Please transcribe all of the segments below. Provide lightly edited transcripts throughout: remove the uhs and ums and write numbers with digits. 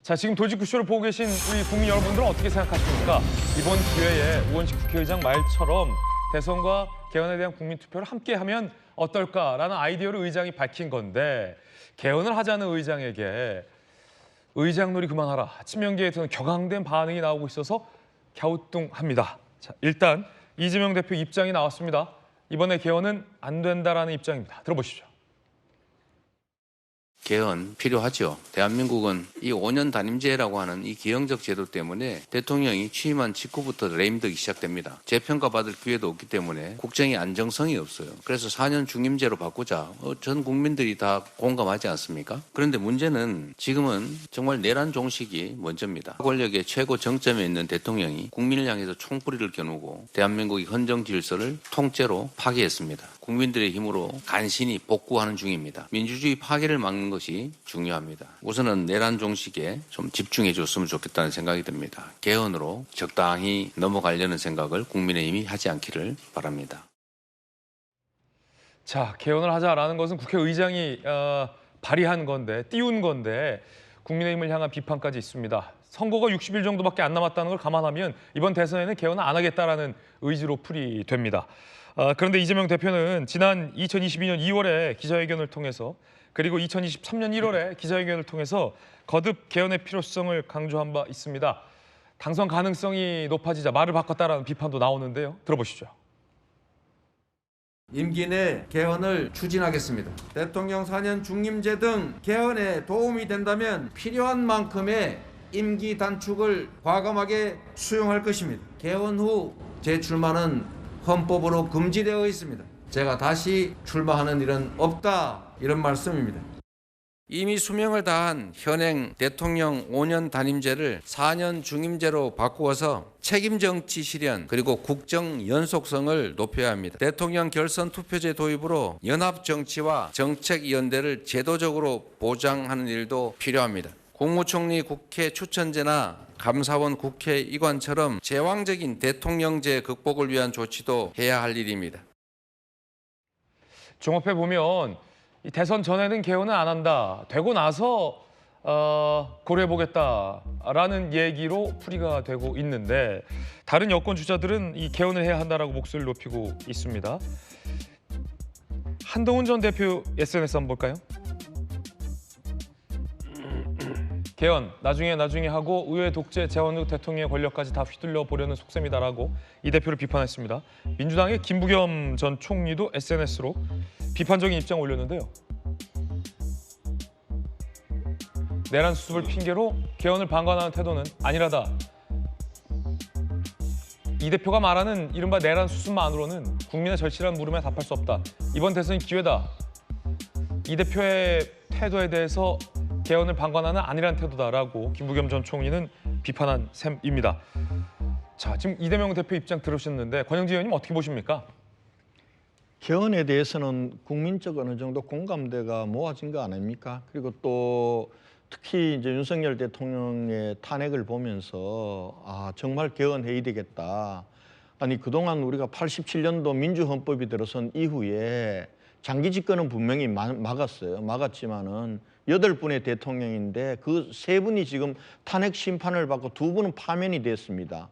자, 지금 돌직구쇼를 보고 계신 우리 국민 여러분들은 어떻게 생각하십니까? 이번 기회에 우원식 국회의장 말처럼 대선과 개헌에 대한 국민투표를 함께하면 어떨까라는 아이디어를 의장이 밝힌 건데 개헌을 하자는 의장에게 의장놀이 그만하라, 친명계에 대해서는 격앙된 반응이 나오고 있어서 갸우뚱합니다. 자, 일단 이재명 대표 입장이 나왔습니다. 이번에 개헌은 안 된다라는 입장입니다. 들어보시죠. 개헌 필요하죠. 대한민국은 이 5년 단임제라고 하는 이 기형적 제도 때문에 대통령이 취임한 직후부터 레임덕이 시작됩니다. 재평가받을 기회도 없기 때문에 국정의 안정성이 없어요. 그래서 4년 중임제로 바꾸자. 전 국민들이 다 공감하지 않습니까? 그런데 문제는 지금은 정말 내란 종식이 먼저입니다. 권력의 최고 정점에 있는 대통령이 국민을 향해서 총뿌리를 겨누고 대한민국의 헌정 질서를 통째로 파괴했습니다. 국민들의 힘으로 간신히 복구하는 중입니다. 민주주의 파괴를 막는 것이 중요합니다. 우선은 내란 종식에 좀 집중해 줬으면 좋겠다는 생각이 듭니다. 개헌으로 적당히 넘어가려는 생각을 국민의힘이 하지 않기를 바랍니다. 자, 개헌을 하자라는 것은 국회의장이 발의한 건데, 띄운 건데 국민의힘을 향한 비판까지 있습니다. 선거가 60일 정도밖에 안 남았다는 걸 감안하면 이번 대선에는 개헌을 안 하겠다라는 의지로 풀이됩니다. 그런데 이재명 대표는 지난 2022년 2월에 기자회견을 통해서 그리고 2023년 1월에 기자회견을 통해서 거듭 개헌의 필요성을 강조한 바 있습니다. 당선 가능성이 높아지자 말을 바꿨다라는 비판도 나오는데요. 들어보시죠. 임기 내 개헌을 추진하겠습니다. 대통령 4년 중임제 등 개헌에 도움이 된다면 필요한 만큼의 임기 단축을 과감하게 수용할 것입니다. 개헌 후 재출마는 헌법으로 금지되어 있습니다. 제가 다시 출마하는 일은 없다, 이런 말씀입니다. 이미 수명을 다한 현행 대통령 5년 단임제를 4년 중임제로 바꾸어서 책임 정치 실현 그리고 국정 연속성을 높여야 합니다. 대통령 결선 투표제 도입으로 연합 정치와 정책 연대를 제도적으로 보장하는 일도 필요합니다. 국무총리 국회 추천제나 감사원 국회 이관처럼 제왕적인 대통령제 극복을 위한 조치도 해야 할 일입니다. 종합해 보면 이 대선 전에는 개헌은 안 한다. 되고 나서 고려해 보겠다라는 얘기로 풀이가 되고 있는데 다른 여권 주자들은 이 개헌을 해야 한다라고 목소리를 높이고 있습니다. 한동훈 전 대표 SNS 한번 볼까요? 개헌 나중에 하고 의회 독재 재원 후 대통령의 권력까지 다 휘둘러 보려는 속셈이다라고 이 대표를 비판했습니다. 민주당의 김부겸 전 총리도 SNS로 비판적인 입장을 올렸는데요. 내란 수습을 핑계로 개헌을 방관하는 태도는 아니라다. 이 대표가 말하는 이른바 내란 수습만으로는 국민의 절실한 물음에 답할 수 없다. 이번 대선이 기회다. 이 대표의 태도에 대해서 개헌을 방관하는 아니란 태도다라고 김부겸 전 총리는 비판한 셈입니다. 자, 지금 이재명 대표 입장 들으셨는데 권영지 의원님 어떻게 보십니까? 개헌에 대해서는 국민적 어느 정도 공감대가 모아진 거 아닙니까? 그리고 또 특히 이제 윤석열 대통령의 탄핵을 보면서 정말 개헌해야 되겠다. 아니 그동안 우리가 87년도 민주헌법이 들어선 이후에 장기 집권은 분명히 막았지만은 8분의 대통령인데 그 3분이 지금 탄핵 심판을 받고 2분은 파면이 됐습니다.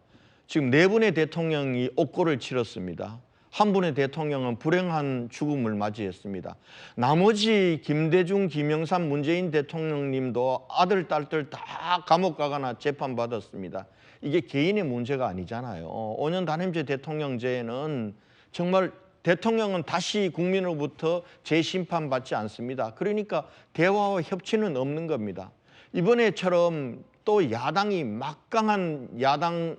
지금 4분의 대통령이 옥고를 치렀습니다. 1분의 대통령은 불행한 죽음을 맞이했습니다. 나머지 김대중, 김영삼, 문재인 대통령님도 아들, 딸들 다 감옥 가거나 재판받았습니다. 이게 개인의 문제가 아니잖아요. 5년 단임제 대통령제에는 정말 대통령은 다시 국민으로부터 재심판받지 않습니다. 그러니까 대화와 협치는 없는 겁니다. 이번에처럼 또 야당이 막강한 야당이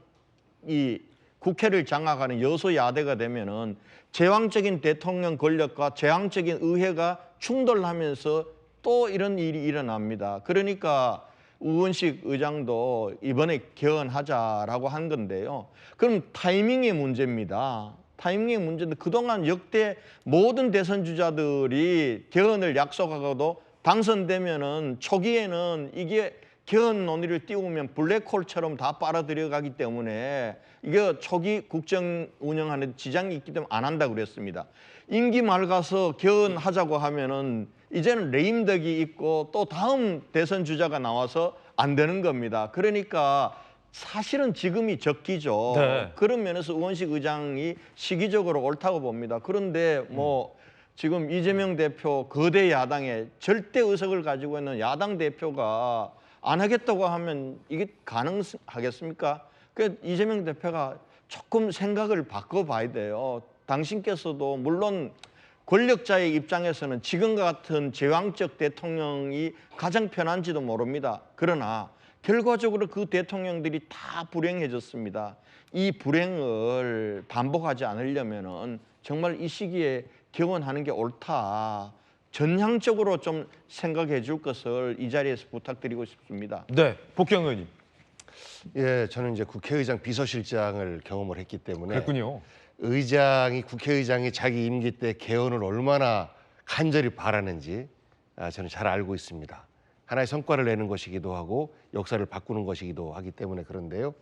국회를 장악하는 여소야대가 되면은 제왕적인 대통령 권력과 제왕적인 의회가 충돌하면서 또 이런 일이 일어납니다. 그러니까 우원식 의장도 이번에 개헌하자라고 한 건데요. 그럼 타이밍의 문제입니다. 타이밍의 문제인데 그동안 역대 모든 대선 주자들이 개헌을 약속하고도 당선되면은 초기에는 이게 개헌 논의를 띄우면 블랙홀처럼 다 빨아들여가기 때문에 이게 초기 국정 운영하는 지장이 있기 때문에 안 한다고 그랬습니다. 임기 말 가서 개헌하자고 하면은 이제는 레임덕이 있고 또 다음 대선 주자가 나와서 안 되는 겁니다. 그러니까 사실은 지금이 적기죠. 네. 그런 면에서 우원식 의장이 시기적으로 옳다고 봅니다. 그런데 뭐 지금 이재명 대표 거대 야당의 절대 의석을 가지고 있는 야당 대표가 안 하겠다고 하면 이게 가능하겠습니까? 그 이재명 대표가 조금 생각을 바꿔봐야 돼요. 당신께서도 물론 권력자의 입장에서는 지금과 같은 제왕적 대통령이 가장 편한지도 모릅니다. 그러나 결과적으로 그 대통령들이 다 불행해졌습니다. 이 불행을 반복하지 않으려면은 정말 이 시기에 개원하는 게 옳다. 전향적으로 좀 생각해 줄 것을 이 자리에서 부탁드리고 싶습니다. 네, 복경 의원님. 예, 저는 이제 국회의장 비서실장을 경험을 했기 때문에 그랬군요. 국회의장이 자기 임기 때 개헌을 얼마나 간절히 바라는지 저는 잘 알고 있습니다. 하나의 성과를 내는 것이기도 하고 역사를 바꾸는 것이기도 하기 때문에 그런데요.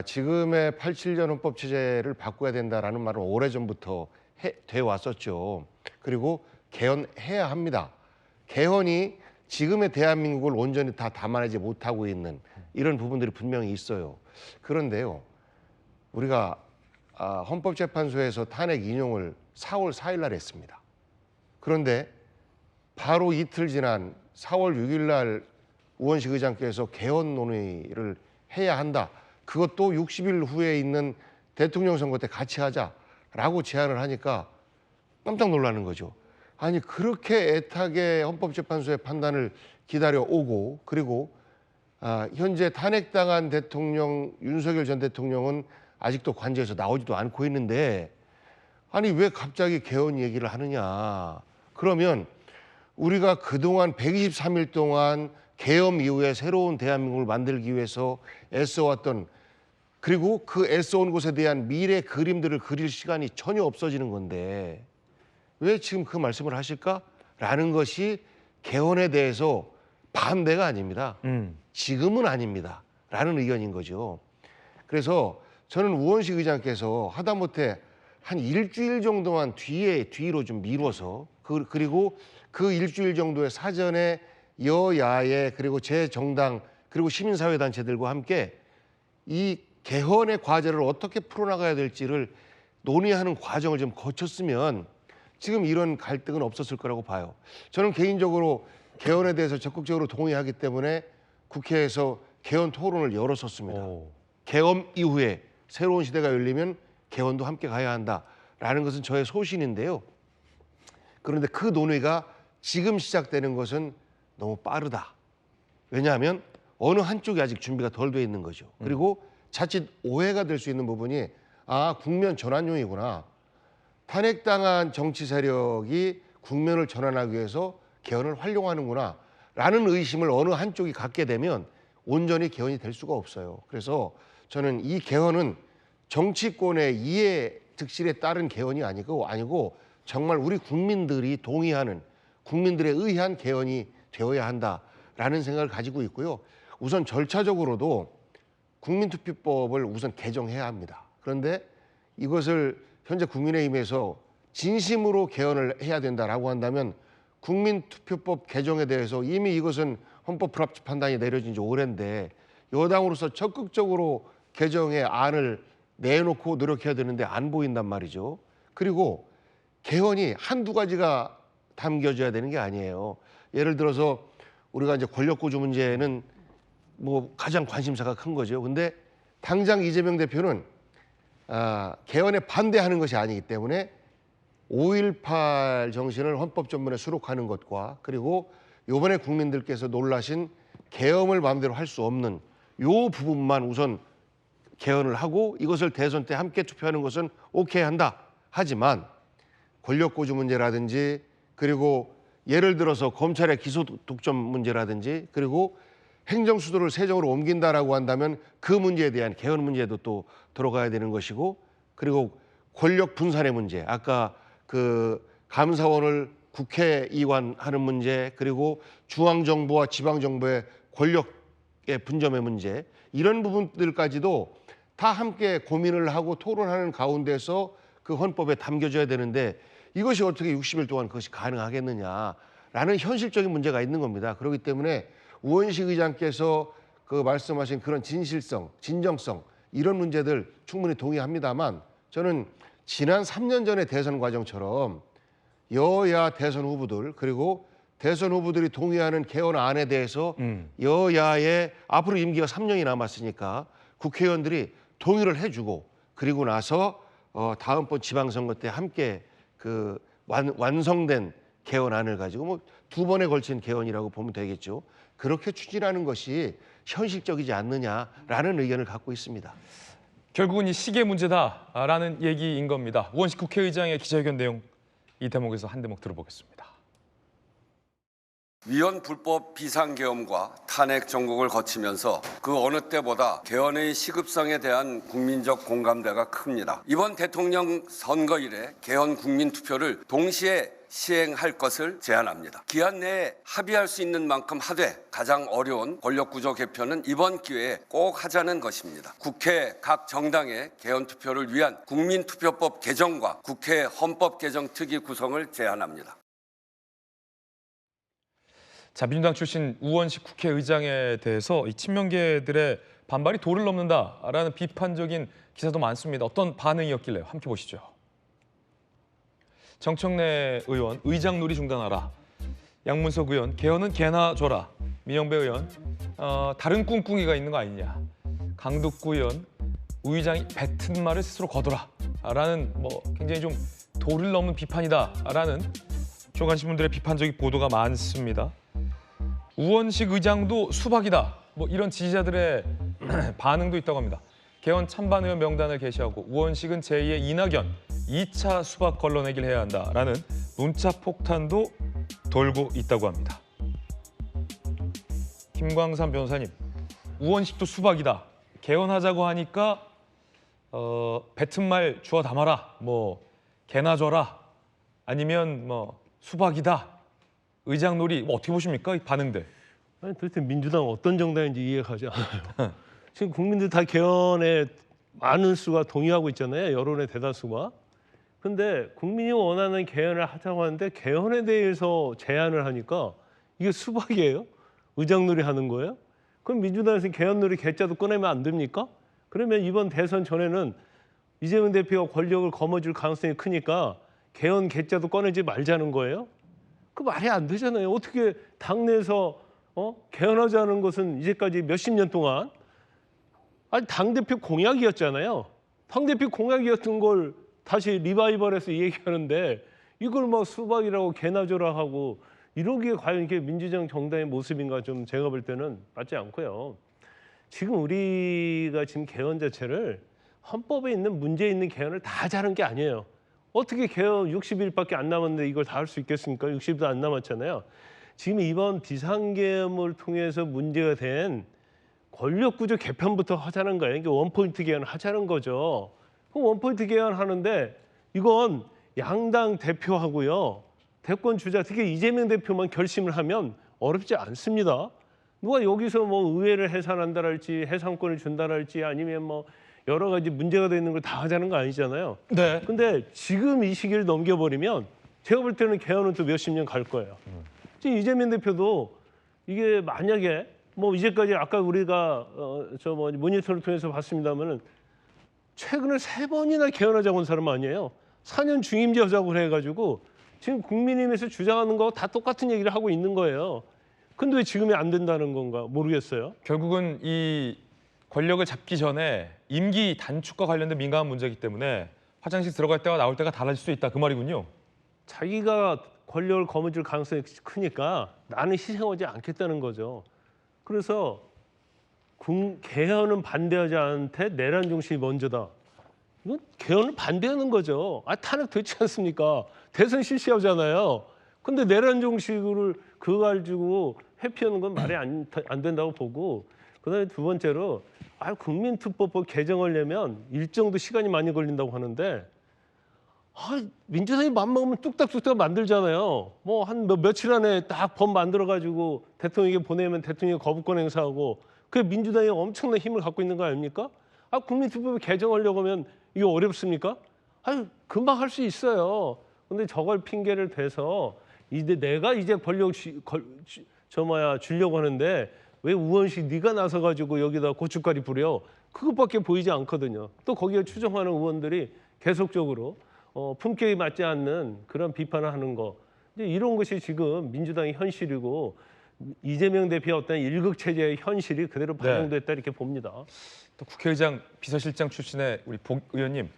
지금의 87년 헌법 체제를 바꿔야 된다라는 말은 오래전부터 돼 왔었죠. 그리고 개헌해야 합니다. 개헌이 지금의 대한민국을 온전히 다 담아내지 못하고 있는 이런 부분들이 분명히 있어요. 그런데요, 우리가 헌법재판소에서 탄핵 인용을 4월 4일 날 했습니다. 그런데 바로 이틀 지난 4월 6일 날 우원식 의장께서 개헌 논의를 해야 한다. 그것도 60일 후에 있는 대통령 선거 때 같이 하자라고 제안을 하니까 깜짝 놀라는 거죠. 아니 그렇게 애타게 헌법재판소의 판단을 기다려오고 그리고 현재 탄핵당한 대통령 윤석열 전 대통령은 아직도 관저에서 나오지도 않고 있는데 아니 왜 갑자기 개헌 얘기를 하느냐. 그러면 우리가 그동안 123일 동안 계엄 이후에 새로운 대한민국을 만들기 위해서 애써왔던 그리고 그 애써온 곳에 대한 미래 그림들을 그릴 시간이 전혀 없어지는 건데 왜 지금 그 말씀을 하실까라는 것이 개헌에 대해서 반대가 아닙니다. 지금은 아닙니다. 라는 의견인 거죠. 그래서 저는 우원식 의장께서 하다못해 한 일주일 정도만 뒤로 좀 미뤄서 그리고 그 일주일 정도의 사전에 여야의 그리고 제 정당 그리고 시민사회단체들과 함께 이 개헌의 과제를 어떻게 풀어나가야 될지를 논의하는 과정을 좀 거쳤으면 지금 이런 갈등은 없었을 거라고 봐요. 저는 개인적으로 개헌에 대해서 적극적으로 동의하기 때문에 국회에서 개헌 토론을 열었었습니다. 개엄 이후에 새로운 시대가 열리면 개헌도 함께 가야 한다라는 것은 저의 소신인데요. 그런데 그 논의가 지금 시작되는 것은 너무 빠르다. 왜냐하면 어느 한쪽이 아직 준비가 덜 돼 있는 거죠. 그리고 자칫 오해가 될 수 있는 부분이 국면 전환용이구나. 탄핵당한 정치 세력이 국면을 전환하기 위해서 개헌을 활용하는구나 라는 의심을 어느 한쪽이 갖게 되면 온전히 개헌이 될 수가 없어요. 그래서 저는 이 개헌은 정치권의 이해 득실에 따른 개헌이 아니고 정말 우리 국민들이 동의하는 국민들에 의한 개헌이 되어야 한다라는 생각을 가지고 있고요. 우선 절차적으로도 국민투표법을 우선 개정해야 합니다. 그런데 이것을 현재 국민의힘에서 진심으로 개헌을 해야 된다라고 한다면 국민투표법 개정에 대해서 이미 이것은 헌법 불합치 판단이 내려진 지 오랜데 여당으로서 적극적으로 개정의 안을 내놓고 노력해야 되는데 안 보인단 말이죠. 그리고 개헌이 한두 가지가 담겨져야 되는 게 아니에요. 예를 들어서 우리가 이제 권력구조 문제는 뭐 가장 관심사가 큰 거죠. 근데 당장 이재명 대표는 개헌에 반대하는 것이 아니기 때문에 5.18 정신을 헌법 전문에 수록하는 것과 그리고 이번에 국민들께서 놀라신 계엄을 마음대로 할 수 없는 요 부분만 우선 개헌을 하고 이것을 대선 때 함께 투표하는 것은 오케이 한다. 하지만 권력구조 문제라든지 그리고 예를 들어서 검찰의 기소 독점 문제라든지 그리고 행정수도를 세정으로 옮긴다라고 한다면 그 문제에 대한 개헌 문제도 또 들어가야 되는 것이고 그리고 권력 분산의 문제 아까 그 감사원을 국회의원하는 문제 그리고 중앙정부와 지방정부의 권력의 분점의 문제 이런 부분들까지도 다 함께 고민을 하고 토론하는 가운데서 그 헌법에 담겨져야 되는데 이것이 어떻게 60일 동안 그것이 가능하겠느냐라는 현실적인 문제가 있는 겁니다. 그렇기 때문에 우원식 의장께서 그 말씀하신 그런 진실성, 진정성 이런 문제들 충분히 동의합니다만 저는 지난 3년 전의 대선 과정처럼 여야 대선 후보들 그리고 대선 후보들이 동의하는 개헌안에 대해서 여야의 앞으로 임기가 3년이 남았으니까 국회의원들이 동의를 해주고 그리고 나서 다음번 지방선거 때 함께 그 완성된 개헌안을 가지고 뭐 2번에 걸친 개헌이라고 보면 되겠죠. 그렇게 추진하는 것이 현실적이지 않느냐라는 의견을 갖고 있습니다. 결국은 이 시계 문제다라는 얘기인 겁니다. 우원식 국회의장의 기자회견 내용 이 대목에서 한 대목 들어보겠습니다. 위헌 불법 비상계엄과 탄핵 정국을 거치면서 그 어느 때보다 개헌의 시급성에 대한 국민적 공감대가 큽니다. 이번 대통령 선거 일에 개헌 국민투표를 동시에 시행할 것을 제안합니다. 기한 내에 합의할 수 있는 만큼 하되 가장 어려운 권력구조 개편은 이번 기회에 꼭 하자는 것입니다. 국회 각 정당의 개헌투표를 위한 국민투표법 개정과 국회 헌법 개정 특위 구성을 제안합니다. 자, 민주당 출신 우원식 국회의장에 대해서 이 친명계들의 반발이 도를 넘는다라는 비판적인 기사도 많습니다. 어떤 반응이었길래요? 함께 보시죠. 정청래 의원, 의장놀이 중단하라. 양문석 의원, 개헌은 개나 줘라. 민영배 의원, 다른 꿍꿍이가 있는 거 아니냐. 강덕구 의원, 우 의장이 뱉은 말을 스스로 거둬라. 라는 굉장히 좀 도를 넘는 비판이다라는 조간신문들의 비판적인 보도가 많습니다. 우원식 의장도 수박이다. 이런 지지자들의 반응도 있다고 합니다. 개헌 찬반 의원 명단을 게시하고 우원식은 제2의 이낙연, 2차 수박 걸러내기를 해야 한다라는 문자 폭탄도 돌고 있다고 합니다. 김광삼 변호사님, 우원식도 수박이다. 개헌하자고 하니까 뱉은 말 주워 담아라. 개나 줘라. 아니면 수박이다. 의장놀이 어떻게 보십니까? 이 반응들. 아니 도대체 민주당 어떤 정당인지 이해가 가지 않아요. 지금 국민들 다 개헌에 많은 수가 동의하고 있잖아요. 여론의 대다수가. 근데 국민이 원하는 개헌을 하자고 하는데 개헌에 대해서 제안을 하니까 이게 수박이에요? 의장놀이 하는 거예요? 그럼 민주당에서 개헌놀이 개짜도 꺼내면 안 됩니까? 그러면 이번 대선 전에는 이재명 대표가 권력을 거머쥘 가능성이 크니까 개헌 개짜도 꺼내지 말자는 거예요? 그 말이 안 되잖아요. 어떻게 당내에서 개헌하자는 것은 이제까지 몇십 년 동안 당대표 공약이었잖아요. 당대표 공약이었던 걸 다시 리바이벌해서 얘기하는데 이걸 수박이라고 개나 줘라 하고 이러기에 과연 이게 민주당 정당의 모습인가 좀 제가 볼 때는 맞지 않고요. 지금 우리가 지금 개헌 자체를 헌법에 있는 문제 있는 개헌을 다 하자는 게 아니에요. 어떻게 개헌 60일밖에 안 남았는데 이걸 다 할 수 있겠습니까? 60일도 안 남았잖아요. 지금 이번 비상계엄을 통해서 문제가 된 권력구조 개편부터 하자는 거예요. 이게 원포인트 개헌을 하자는 거죠. 그럼 원포인트 개헌 하는데 이건 양당 대표하고요. 대권 주자, 특히 이재명 대표만 결심을 하면 어렵지 않습니다. 누가 여기서 의회를 해산한다랄지 해산권을 준다랄지 아니면 여러 가지 문제가 되는 걸 다 하자는 거 아니잖아요. 네. 근데 지금 이 시기를 넘겨버리면 제가 볼 때는 개헌은 또 몇십 년 갈 거예요. 지금 이재명 대표도 이게 만약에 이제까지 아까 우리가 모니터를 통해서 봤습니다만은 최근에 3번이나 개헌하자고 한 사람 아니에요. 4년 중임제 하자고 해가지고 지금 국민의힘에서 주장하는 거 다 똑같은 얘기를 하고 있는 거예요. 근데 왜 지금이 안 된다는 건가 모르겠어요. 결국은 이 권력을 잡기 전에 임기 단축과 관련된 민감한 문제이기 때문에 화장실 들어갈 때와 나올 때가 달라질 수 있다 그 말이군요. 자기가 권력을 거머쥘 가능성이 크니까 나는 희생하지 않겠다는 거죠. 그래서 개헌은 반대하지 않는데 내란 정신이 먼저다. 이건 개헌을 반대하는 거죠. 탄핵 됐지 않습니까? 대선 실시하잖아요. 근데 내란 정식을 그거 가지고 회피하는 건 말이 안 된다고 보고 그다음에 두 번째로 국민투표법 개정하려면 일정도 시간이 많이 걸린다고 하는데 민주당이 맘먹으면 뚝딱뚝딱 만들잖아요. 한 며칠 안에 딱 법 만들어가지고 대통령에게 보내면 대통령이 거부권 행사하고 그게 민주당이 엄청난 힘을 갖고 있는 거 아닙니까? 국민투표법 개정하려고 하면 이게 어렵습니까? 금방 할 수 있어요. 근데 저걸 핑계를 대서 내가 이제 권력 주려고 하는데 왜 우원식 네가 나서가지고 여기다 고춧가루 뿌려? 그것밖에 보이지 않거든요. 또 거기에 추정하는 의원들이 계속적으로 품격이 맞지 않는 그런 비판을 하는 거. 이제 이런 것이 지금 민주당의 현실이고 이재명 대표의 어떤 일극 체제의 현실이 그대로 반영됐다 이렇게 봅니다. 또 국회의장 비서실장 출신의 우리 복 의원님,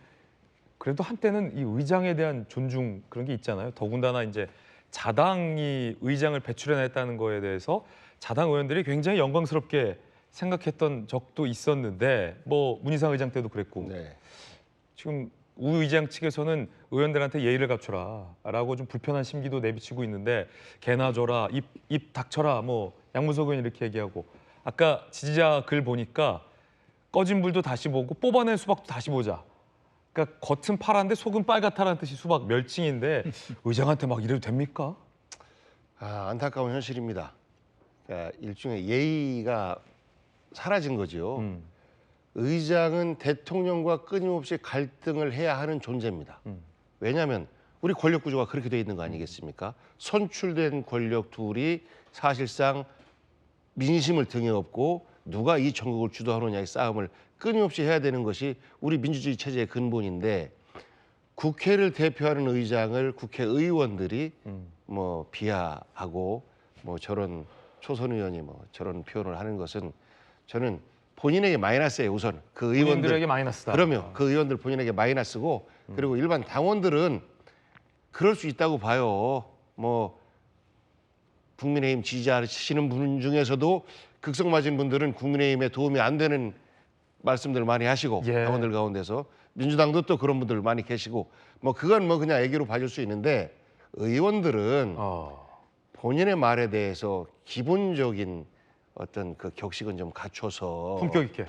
그래도 한때는 이 의장에 대한 존중 그런 게 있잖아요. 더군다나 이제 자당이 의장을 배출해냈다는 거에 대해서 자당 의원들이 굉장히 영광스럽게 생각했던 적도 있었는데, 뭐 문희상 의장 때도 그랬고 네. 지금 우 의장 측에서는 의원들한테 예의를 갖춰라라고 좀 불편한 심기도 내비치고 있는데, 개나 줘라, 입 닥쳐라, 뭐 양문석 의원 이렇게 얘기하고, 아까 지지자 글 보니까 꺼진 불도 다시 보고 뽑아낸 수박도 다시 보자. 그러니까 겉은 파란데 속은 빨갛다라는 뜻이 수박 멸칭인데 의장한테 막 이래도 됩니까? 안타까운 현실입니다. 그러니까 일종의 예의가 사라진 거죠. 의장은 대통령과 끊임없이 갈등을 해야 하는 존재입니다. 왜냐하면 우리 권력 구조가 그렇게 돼 있는 거 아니겠습니까? 선출된 권력 둘이 사실상 민심을 등에 업고 누가 이 전국을 주도하느냐의 싸움을 끊임없이 해야 되는 것이 우리 민주주의 체제의 근본인데, 국회를 대표하는 의장을 국회의원들이 뭐 비하하고 뭐 저런 초선 의원이 뭐 저런 표현을 하는 것은 저는 본인에게 마이너스예요. 우선 그 의원들에게 의원들 마이너스다. 그러면 그 의원들 본인에게 마이너스고, 그리고 일반 당원들은 그럴 수 있다고 봐요. 뭐 국민의힘 지지하시는 분 중에서도 극성 맞은 분들은 국민의힘에 도움이 안 되는 말씀들 많이 하시고, 예. 당원들 가운데서 민주당도 또 그런 분들 많이 계시고, 뭐 그건 뭐 그냥 애기로 봐줄 수 있는데, 의원들은 본인의 말에 대해서 기본적인 어떤 그 격식은 좀 갖춰서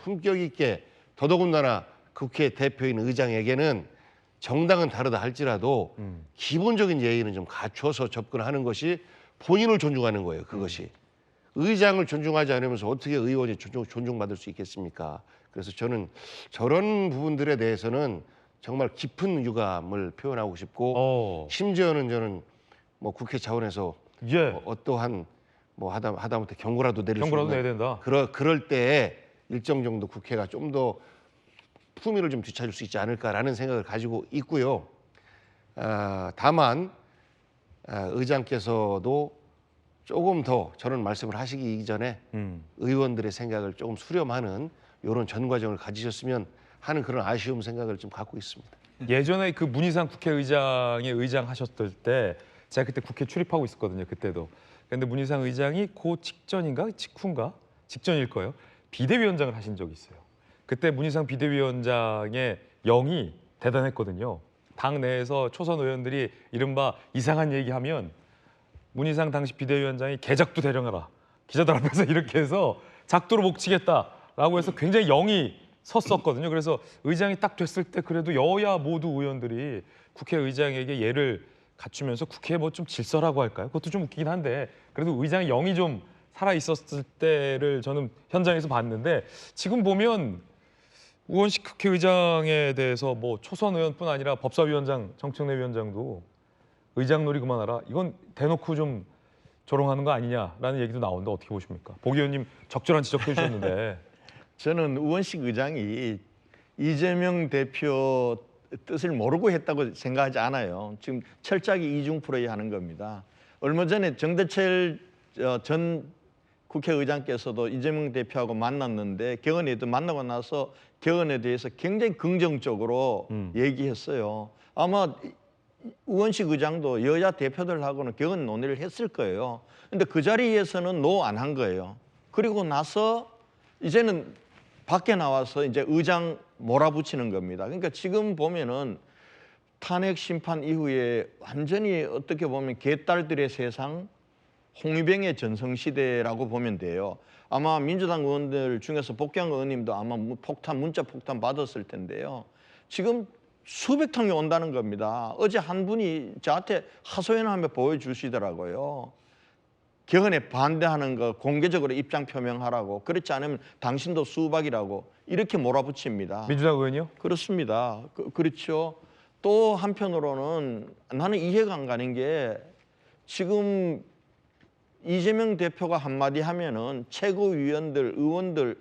품격 있게 더더군다나 국회 대표인 의장에게는 정당은 다르다 할지라도 기본적인 예의는 좀 갖춰서 접근하는 것이 본인을 존중하는 거예요. 그것이 의장을 존중하지 않으면서 어떻게 의원이 존중받을 수 있겠습니까? 그래서 저는 저런 부분들에 대해서는 정말 깊은 유감을 표현하고 싶고, 심지어는 저는 뭐 국회 차원에서 뭐 어떠한 뭐 하다못해 경고라도 내릴 수 경고라도 있는 내야 된다. 그럴 때에 일정 정도 국회가 좀 더 품위를 좀 되찾을 수 있지 않을까라는 생각을 가지고 있고요. 다만 의장께서도 조금 더 저런 말씀을 하시기 이전에 의원들의 생각을 조금 수렴하는 이런 전 과정을 가지셨으면 하는 그런 아쉬움 생각을 좀 갖고 있습니다. 예전에 그 문희상 국회의장의 의장 하셨을 때 제가 그때 국회 출입하고 있었거든요. 그때도. 그런데 문희상 의장이 그 직전인가 직후인가 직전일 거예요. 비대위원장을 하신 적이 있어요. 그때 문희상 비대위원장의 영이 대단했거든요. 당 내에서 초선 의원들이 이른바 이상한 얘기하면 문희상 당시 비대위원장이 개작도 대령하라. 기자들 앞에서 이렇게 해서 작두로 목치겠다라고 해서 굉장히 영이 섰었거든요. 그래서 의장이 딱 됐을 때 그래도 여야 모두 의원들이 국회의장에게 예를 갖추면서 국회에 뭐 좀 질서라고 할까요? 그것도 좀 웃기긴 한데 그래도 의장의 영이 좀 살아 있었을 때를 저는 현장에서 봤는데 지금 보면 우원식 국회의장에 대해서 뭐 초선 의원뿐 아니라 법사위원장, 정청래 위원장도 의장놀이 그만하라. 이건 대놓고 좀 조롱하는 거 아니냐라는 얘기도 나오는데 어떻게 보십니까? 복 의원님 적절한 지적해 주셨는데 저는 우원식 의장이 이재명 대표 뜻을 모르고 했다고 생각하지 않아요. 지금 철저하게 이중프레이 하는 겁니다. 얼마 전에 정대철 전 국회의장께서도 이재명 대표하고 만났는데 개헌에도 만나고 나서 개헌에 대해서 굉장히 긍정적으로 얘기했어요. 아마 우원식 의장도 여야 대표들하고는 개헌 논의를 했을 거예요. 근데 그 자리에서는 노 안 한 거예요. 그리고 나서 이제는 밖에 나와서 이제 의장 몰아붙이는 겁니다. 그러니까 지금 보면은 탄핵 심판 이후에 완전히 어떻게 보면 개딸들의 세상, 홍위병의 전성시대라고 보면 돼요. 아마 민주당 의원들 중에서 복경 의원님도 아마 문자 폭탄 받았을 텐데요. 지금 수백 통이 온다는 겁니다. 어제 한 분이 저한테 하소연하며 보여주시더라고요. 개헌에 반대하는 거 공개적으로 입장 표명하라고. 그렇지 않으면 당신도 수박이라고 이렇게 몰아붙입니다. 민주당 의원이요? 그렇습니다. 그렇죠. 또 한편으로는 나는 이해가 안 가는 게 지금 이재명 대표가 한마디 하면은 최고위원들, 의원들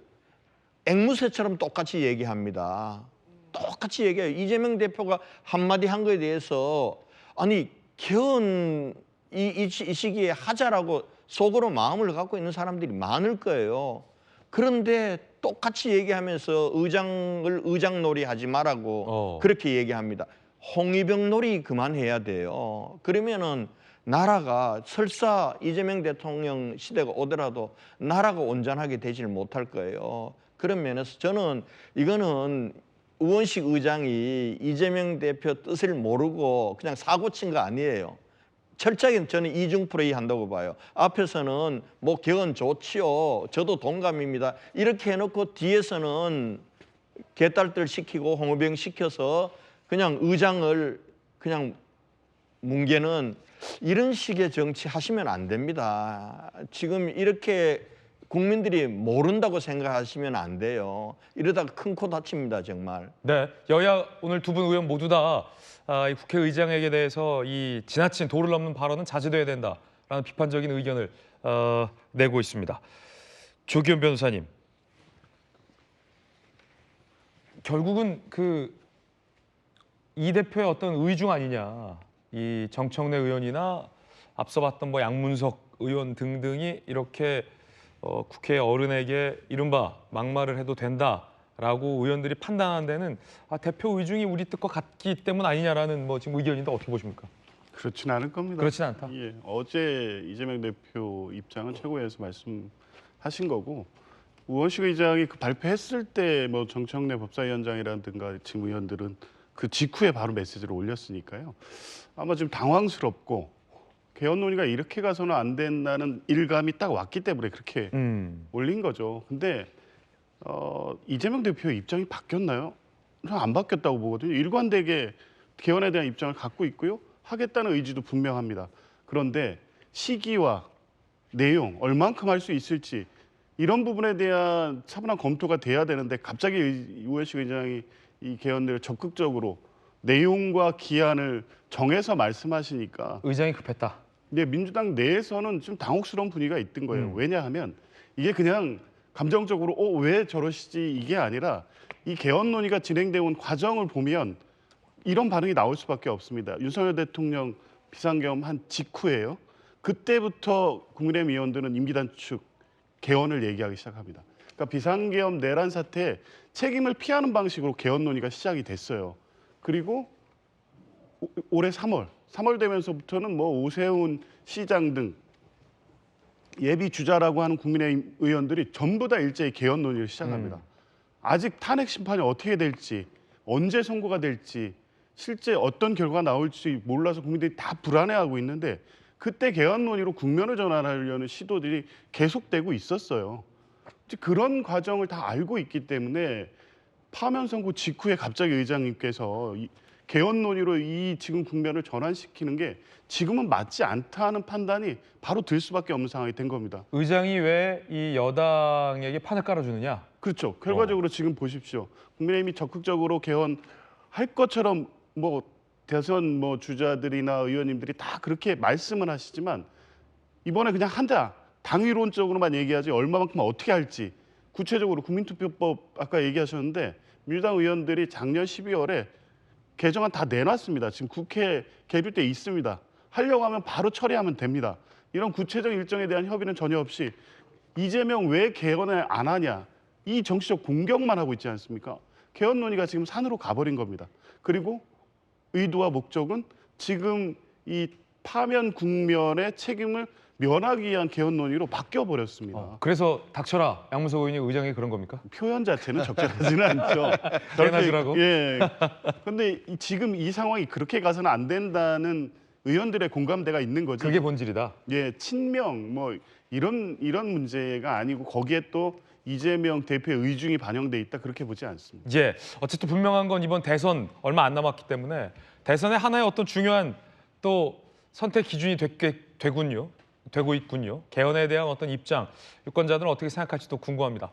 앵무새처럼 똑같이 얘기합니다. 똑같이 얘기해요. 이재명 대표가 한마디 한 거에 대해서 아니 개헌 이 시기에 하자라고 속으로 마음을 갖고 있는 사람들이 많을 거예요. 그런데 똑같이 얘기하면서 의장놀이 하지 말라고 그렇게 얘기합니다. 홍위병놀이 그만해야 돼요. 그러면은 나라가 설사 이재명 대통령 시대가 오더라도 나라가 온전하게 되질 못할 거예요. 그런 면에서 저는 이거는 우원식 의장이 이재명 대표 뜻을 모르고 그냥 사고 친 거 아니에요. 철저하게 저는 이중 플레이 한다고 봐요. 앞에서는 뭐 개헌 좋지요. 저도 동감입니다. 이렇게 해놓고 뒤에서는 개딸들 시키고 홍위병 시켜서 그냥 의장을 그냥 뭉개는 이런 식의 정치 하시면 안 됩니다. 지금 이렇게 국민들이 모른다고 생각하시면 안 돼요. 이러다가 큰 코 다칩니다, 정말. 네, 여야 오늘 두 분 의원 모두 다 이 국회의장에게 대해서 이 지나친 도를 넘는 발언은 자제돼야 된다라는 비판적인 의견을 내고 있습니다. 조기현 변호사님, 결국은 이 대표의 어떤 의중 아니냐, 이 정청래 의원이나 앞서 봤던 뭐 양문석 의원 등등이 이렇게 국회 어른에게 이른바 막말을 해도 된다라고 의원들이 판단하는 데는 대표 의중이 우리 뜻과 같기 때문 아니냐라는 뭐 지금 의견인데 어떻게 보십니까? 그렇진 않을 겁니다. 그렇진 않다. 예, 어제 이재명 대표 입장은 최고위에서 말씀하신 거고 우원식 의장이 그 발표했을 때 뭐 정청래 법사위원장이라든가 지금 의원들은 그 직후에 바로 메시지를 올렸으니까요. 아마 좀 당황스럽고 개헌 논의가 이렇게 가서는 안 된다는 일감이 딱 왔기 때문에 그렇게 올린 거죠. 근데 이재명 대표의 입장이 바뀌었나요? 저는 안 바뀌었다고 보거든요. 일관되게 개헌에 대한 입장을 갖고 있고요. 하겠다는 의지도 분명합니다. 그런데 시기와 내용, 얼만큼 할 수 있을지 이런 부분에 대한 차분한 검토가 돼야 되는데 갑자기 우원식 의장이 이 개헌을 적극적으로 내용과 기한을 정해서 말씀하시니까 의장이 급했다. 근데 민주당 내에서는 좀 당혹스러운 분위기가 있던 거예요. 왜냐하면 이게 그냥 감정적으로 왜 저러시지 이게 아니라 이 개헌 논의가 진행되어 온 과정을 보면 이런 반응이 나올 수밖에 없습니다. 윤석열 대통령 비상계엄한 직후에요. 그때부터 국민의힘 의원들은 임기 단축 개헌을 얘기하기 시작합니다. 그러니까 비상계엄 내란 사태에 책임을 피하는 방식으로 개헌 논의가 시작이 됐어요. 그리고 올해 3월 되면서부터는 뭐 오세훈 시장 등 예비 주자라고 하는 국민의힘 의원들이 전부 다 일제히 개헌 논의를 시작합니다. 아직 탄핵 심판이 어떻게 될지, 언제 선고가 될지, 실제 어떤 결과가 나올지 몰라서 국민들이 다 불안해하고 있는데 그때 개헌 논의로 국면을 전환하려는 시도들이 계속되고 있었어요. 그런 과정을 다 알고 있기 때문에 파면 선고 직후에 갑자기 의장님께서 개헌 논의로 이 지금 국면을 전환시키는 게 지금은 맞지 않다는 판단이 바로 들 수밖에 없는 상황이 된 겁니다. 의장이 왜 이 여당에게 판을 깔아주느냐? 그렇죠. 결과적으로 지금 보십시오. 국민의힘이 적극적으로 개헌할 것처럼 뭐 대선 뭐 주자들이나 의원님들이 다 그렇게 말씀을 하시지만 이번에 그냥 당위론적으로만 얘기하지 얼마만큼 어떻게 할지 구체적으로 국민투표법 아까 얘기하셨는데 민주당 의원들이 작년 12월에 개정안 다 내놨습니다. 지금 국회 계류돼 있습니다. 하려고 하면 바로 처리하면 됩니다. 이런 구체적 일정에 대한 협의는 전혀 없이 이재명 왜 개헌을 안 하냐 이 정치적 공격만 하고 있지 않습니까? 개헌 논의가 지금 산으로 가버린 겁니다. 그리고 의도와 목적은 지금 이 파면 국면의 책임을 면하기 위한 개헌 논의로 바뀌어버렸습니다. 그래서 닥쳐라 양문석 의원이 의장이 그런 겁니까? 표현 자체는 적절하지는 않죠. 개헌하시라고? 예. 그런데 지금 이 상황이 그렇게 가서는 안 된다는 의원들의 공감대가 있는 거죠. 그게 본질이다. 예, 친명 뭐 이런 문제가 아니고 거기에 또 이재명 대표의 의중이 반영돼 있다 그렇게 보지 않습니다. 예, 어쨌든 분명한 건 이번 대선 얼마 안 남았기 때문에 대선의 하나의 어떤 중요한 또 선택 기준이 되고 있군요. 개헌에 대한 어떤 입장, 유권자들은 어떻게 생각할지도 궁금합니다.